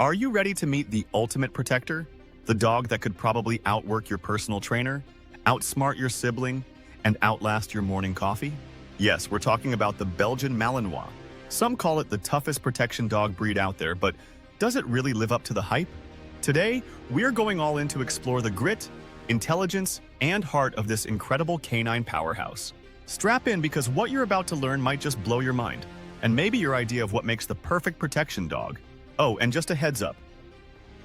Are you ready to meet the ultimate protector? The dog that could probably outwork your personal trainer, outsmart your sibling, and outlast your morning coffee? Yes, we're talking about the Belgian Malinois. Some call it the toughest protection dog breed out there, but does it really live up to the hype? Today, we're going all in to explore the grit, intelligence, and heart of this incredible canine powerhouse. Strap in because what you're about to learn might just blow your mind, and maybe your idea of what makes the perfect protection dog. Oh, and just a heads up.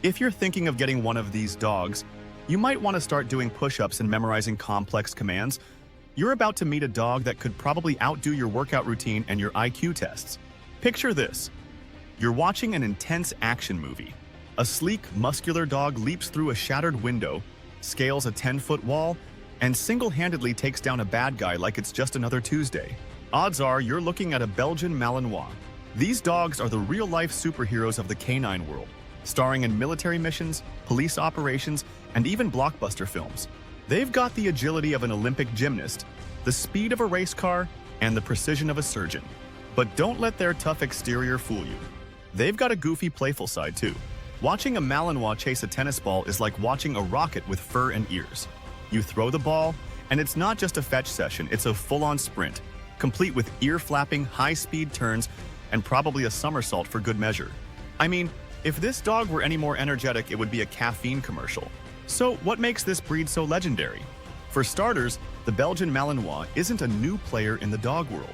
If you're thinking of getting one of these dogs, you might want to start doing push-ups and memorizing complex commands. You're about to meet a dog that could probably outdo your workout routine and your IQ tests. Picture this. You're watching an intense action movie. A sleek, muscular dog leaps through a shattered window, scales a 10-foot wall, and single-handedly takes down a bad guy like it's just another Tuesday. Odds are you're looking at a Belgian Malinois. These dogs are the real-life superheroes of the canine world, starring in military missions, police operations, and even blockbuster films. They've got the agility of an Olympic gymnast, the speed of a race car, and the precision of a surgeon. But don't let their tough exterior fool you. They've got a goofy, playful side too. Watching a Malinois chase a tennis ball is like watching a rocket with fur and ears. You throw the ball, and it's not just a fetch session, it's a full-on sprint, complete with ear-flapping, high-speed turns, and probably a somersault for good measure. I mean, if this dog were any more energetic, it would be a caffeine commercial. So what makes this breed so legendary? For starters, the Belgian Malinois isn't a new player in the dog world.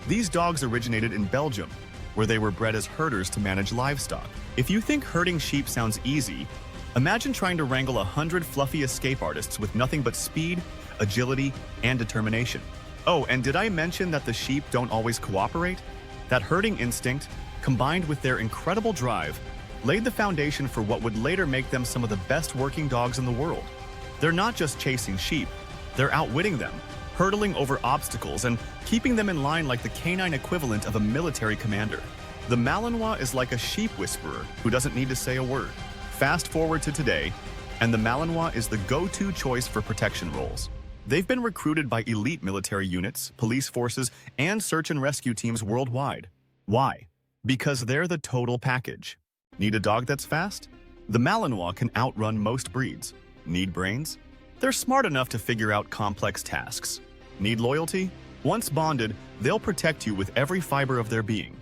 These dogs originated in Belgium, where they were bred as herders to manage livestock. If you think herding sheep sounds easy, imagine trying to wrangle 100 fluffy escape artists with nothing but speed, agility, and determination. Oh, and did I mention that the sheep don't always cooperate? That herding instinct, combined with their incredible drive, laid the foundation for what would later make them some of the best working dogs in the world. They're not just chasing sheep, they're outwitting them, hurdling over obstacles, and keeping them in line like the canine equivalent of a military commander. The Malinois is like a sheep whisperer who doesn't need to say a word. Fast forward to today, and the Malinois is the go-to choice for protection roles. They've been recruited by elite military units, police forces, and search and rescue teams worldwide. Why? Because they're the total package. Need a dog that's fast? The Malinois can outrun most breeds. Need brains? They're smart enough to figure out complex tasks. Need loyalty? Once bonded, they'll protect you with every fiber of their being.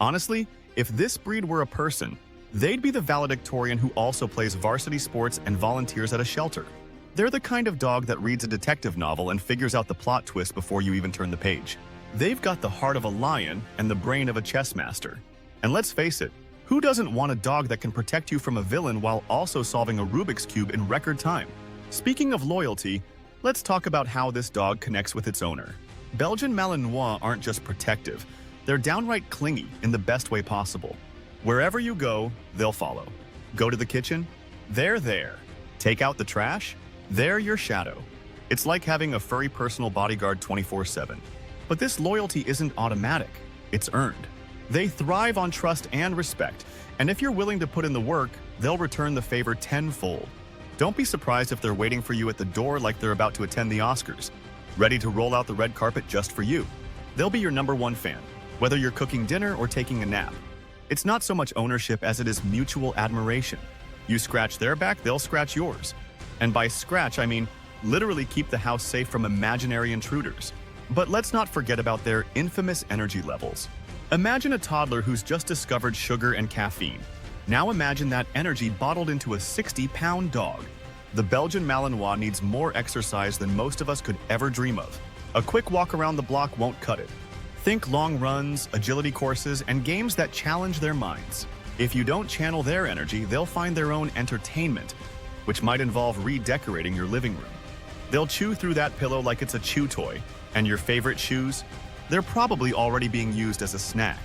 Honestly, if this breed were a person, they'd be the valedictorian who also plays varsity sports and volunteers at a shelter. They're the kind of dog that reads a detective novel and figures out the plot twist before you even turn the page. They've got the heart of a lion and the brain of a chess master. And let's face it, who doesn't want a dog that can protect you from a villain while also solving a Rubik's Cube in record time? Speaking of loyalty, let's talk about how this dog connects with its owner. Belgian Malinois aren't just protective, they're downright clingy in the best way possible. Wherever you go, they'll follow. Go to the kitchen? They're there. Take out the trash? They're your shadow. It's like having a furry personal bodyguard 24/7. But this loyalty isn't automatic, it's earned. They thrive on trust and respect, and if you're willing to put in the work, they'll return the favor tenfold. Don't be surprised if they're waiting for you at the door like they're about to attend the Oscars, ready to roll out the red carpet just for you. They'll be your #1 fan, whether you're cooking dinner or taking a nap. It's not so much ownership as it is mutual admiration. You scratch their back, they'll scratch yours. And by scratch, I mean literally keep the house safe from imaginary intruders. But let's not forget about their infamous energy levels. Imagine a toddler who's just discovered sugar and caffeine. Now imagine that energy bottled into a 60-pound dog. The Belgian Malinois needs more exercise than most of us could ever dream of. A quick walk around the block won't cut it. Think long runs, agility courses, and games that challenge their minds. If you don't channel their energy, they'll find their own entertainment, which might involve redecorating your living room. They'll chew through that pillow like it's a chew toy, and your favorite shoes? They're probably already being used as a snack.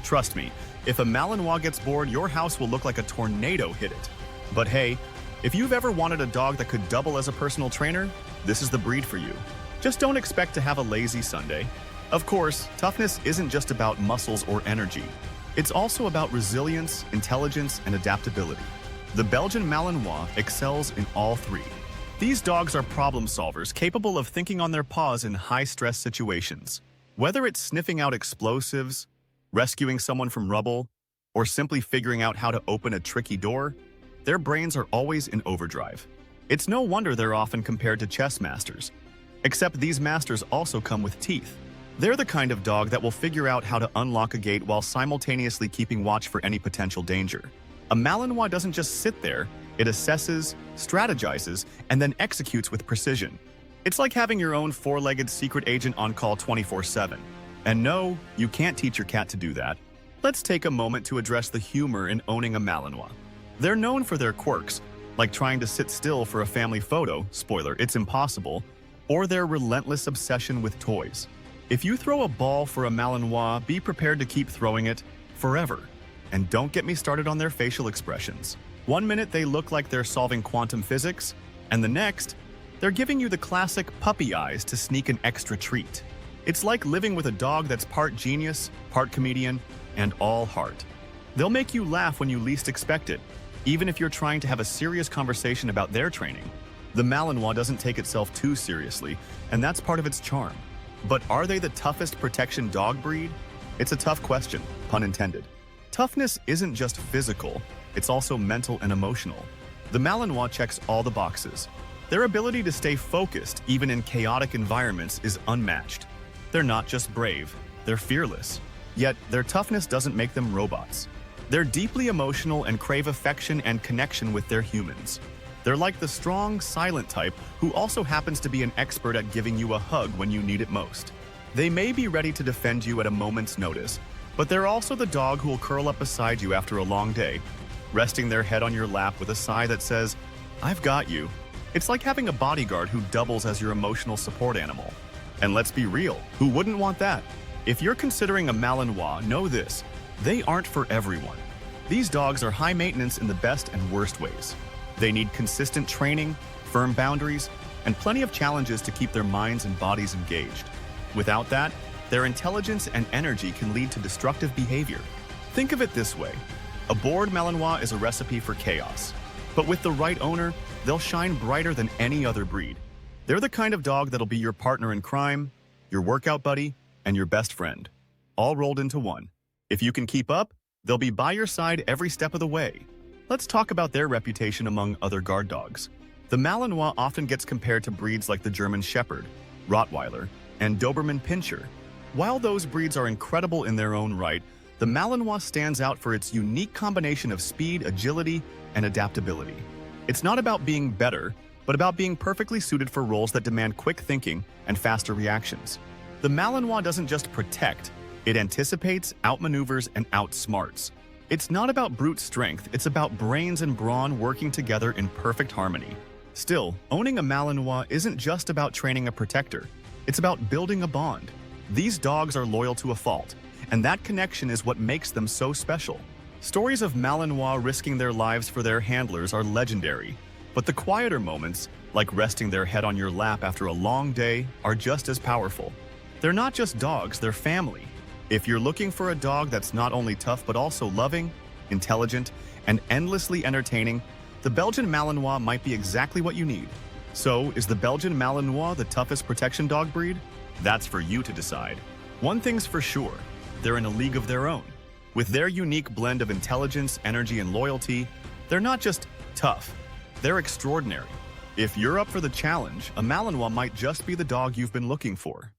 Trust me, if a Malinois gets bored, your house will look like a tornado hit it. But hey, if you've ever wanted a dog that could double as a personal trainer, this is the breed for you. Just don't expect to have a lazy Sunday. Of course, toughness isn't just about muscles or energy. It's also about resilience, intelligence, and adaptability. The Belgian Malinois excels in all three. These dogs are problem solvers capable of thinking on their paws in high-stress situations. Whether it's sniffing out explosives, rescuing someone from rubble, or simply figuring out how to open a tricky door, their brains are always in overdrive. It's no wonder they're often compared to chess masters. Except these masters also come with teeth. They're the kind of dog that will figure out how to unlock a gate while simultaneously keeping watch for any potential danger. A Malinois doesn't just sit there, it assesses, strategizes, and then executes with precision. It's like having your own four-legged secret agent on call 24/7. And no, you can't teach your cat to do that. Let's take a moment to address the humor in owning a Malinois. They're known for their quirks, like trying to sit still for a family photo, spoiler, it's impossible, or their relentless obsession with toys. If you throw a ball for a Malinois, be prepared to keep throwing it forever. And don't get me started on their facial expressions. One minute they look like they're solving quantum physics, and the next, they're giving you the classic puppy eyes to sneak an extra treat. It's like living with a dog that's part genius, part comedian, and all heart. They'll make you laugh when you least expect it, even if you're trying to have a serious conversation about their training. The Malinois doesn't take itself too seriously, and that's part of its charm. But are they the toughest protection dog breed? It's a tough question, pun intended. Toughness isn't just physical, it's also mental and emotional. The Malinois checks all the boxes. Their ability to stay focused, even in chaotic environments, is unmatched. They're not just brave, they're fearless. Yet, their toughness doesn't make them robots. They're deeply emotional and crave affection and connection with their humans. They're like the strong, silent type who also happens to be an expert at giving you a hug when you need it most. They may be ready to defend you at a moment's notice, but they're also the dog who will curl up beside you after a long day, resting their head on your lap with a sigh that says, "I've got you." It's like having a bodyguard who doubles as your emotional support animal. And let's be real, who wouldn't want that? If you're considering a Malinois, know this: they aren't for everyone. These dogs are high maintenance in the best and worst ways. They need consistent training, firm boundaries, and plenty of challenges to keep their minds and bodies engaged. Without that, their intelligence and energy can lead to destructive behavior. Think of it this way: a bored Malinois is a recipe for chaos. But with the right owner, they'll shine brighter than any other breed. They're the kind of dog that'll be your partner in crime, your workout buddy, and your best friend, all rolled into one. If you can keep up, they'll be by your side every step of the way. Let's talk about their reputation among other guard dogs. The Malinois often gets compared to breeds like the German Shepherd, Rottweiler, and Doberman Pinscher. While those breeds are incredible in their own right, the Malinois stands out for its unique combination of speed, agility, and adaptability. It's not about being better, but about being perfectly suited for roles that demand quick thinking and faster reactions. The Malinois doesn't just protect, it anticipates, outmaneuvers, and outsmarts. It's not about brute strength, it's about brains and brawn working together in perfect harmony. Still, owning a Malinois isn't just about training a protector, it's about building a bond. These dogs are loyal to a fault, and that connection is what makes them so special. Stories of Malinois risking their lives for their handlers are legendary, but the quieter moments, like resting their head on your lap after a long day, are just as powerful. They're not just dogs, they're family. If you're looking for a dog that's not only tough but also loving, intelligent, and endlessly entertaining, the Belgian Malinois might be exactly what you need. So, is the Belgian Malinois the toughest protection dog breed? That's for you to decide. One thing's for sure, they're in a league of their own. With their unique blend of intelligence, energy, and loyalty, they're not just tough, they're extraordinary. If you're up for the challenge, a Malinois might just be the dog you've been looking for.